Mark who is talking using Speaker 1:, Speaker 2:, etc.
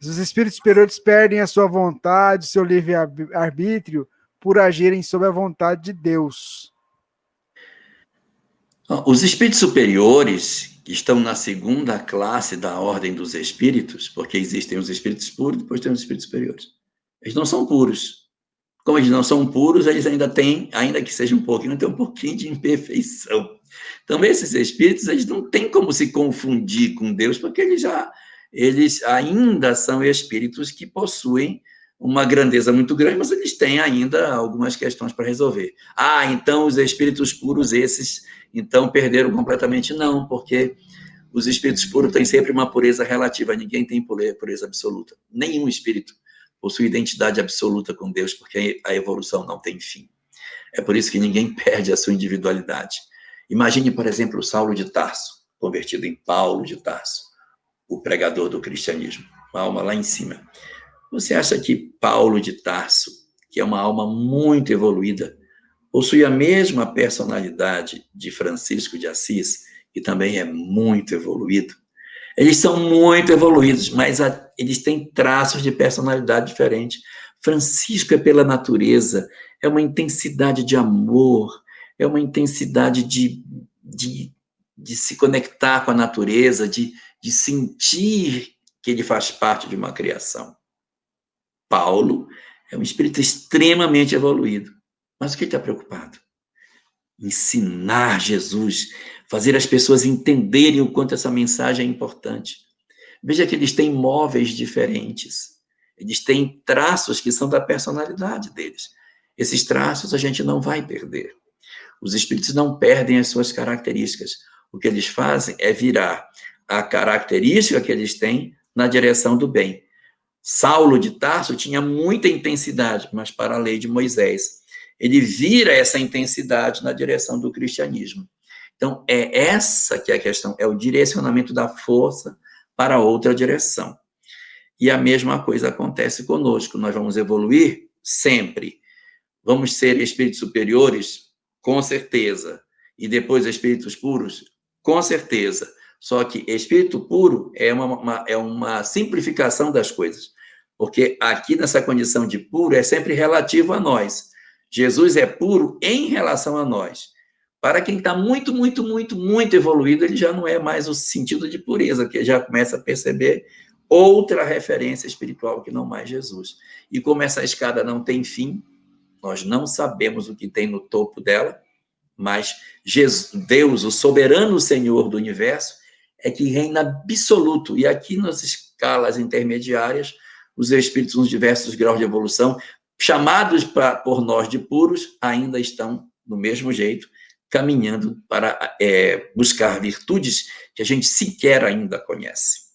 Speaker 1: Os espíritos superiores perdem a sua vontade, seu livre-arbítrio, por agirem sob a vontade de Deus.
Speaker 2: Os espíritos superiores, que estão na segunda classe da ordem dos espíritos, porque existem os espíritos puros, depois tem os espíritos superiores. Eles não são puros. Como eles não são puros, eles ainda têm, ainda que seja um pouquinho, tem um pouquinho de imperfeição. Então, esses espíritos, eles não têm como se confundir com Deus, porque eles ainda são espíritos que possuem uma grandeza muito grande, mas eles têm ainda algumas questões para resolver. Ah, então os espíritos puros, esses, então perderam completamente? Não, porque os espíritos puros têm sempre uma pureza relativa, ninguém tem pureza absoluta. Nenhum espírito possui identidade absoluta com Deus, porque a evolução não tem fim. É por isso que ninguém perde a sua individualidade. Imagine, por exemplo, o Saulo de Tarso, convertido em Paulo de Tarso, o pregador do cristianismo, uma alma lá em cima. Você acha que Paulo de Tarso, que é uma alma muito evoluída, possui a mesma personalidade de Francisco de Assis, que também é muito evoluído? Eles são muito evoluídos, mas eles têm traços de personalidade diferentes. Francisco é pela natureza, é uma intensidade de amor, é uma intensidade de se conectar com a natureza, de sentir que ele faz parte de uma criação. Paulo é um espírito extremamente evoluído. Mas o que ele está preocupado? Ensinar Jesus, fazer as pessoas entenderem o quanto essa mensagem é importante. Veja que eles têm móveis diferentes, eles têm traços que são da personalidade deles. Esses traços a gente não vai perder. Os espíritos não perdem as suas características. O que eles fazem é virar a característica que eles têm na direção do bem. Saulo de Tarso tinha muita intensidade, mas para a lei de Moisés. Ele vira essa intensidade na direção do cristianismo. Então, é essa que é a questão, é o direcionamento da força para outra direção. E a mesma coisa acontece conosco. Nós vamos evoluir sempre. Vamos ser espíritos superiores? Com certeza. E depois espíritos puros? Com certeza. Só que espírito puro é uma simplificação das coisas. Porque aqui nessa condição de puro é sempre relativo a nós. Jesus é puro em relação a nós. Para quem está muito, muito, muito, muito evoluído, ele já não é mais o sentido de pureza, que já começa a perceber outra referência espiritual que não mais Jesus. E como essa escada não tem fim, nós não sabemos o que tem no topo dela, mas Jesus, Deus, o soberano Senhor do universo, é que reina absoluto. E aqui nas escalas intermediárias, os espíritos nos diversos graus de evolução, chamados por nós de puros, ainda estão do mesmo jeito, caminhando para buscar virtudes que a gente sequer ainda conhece.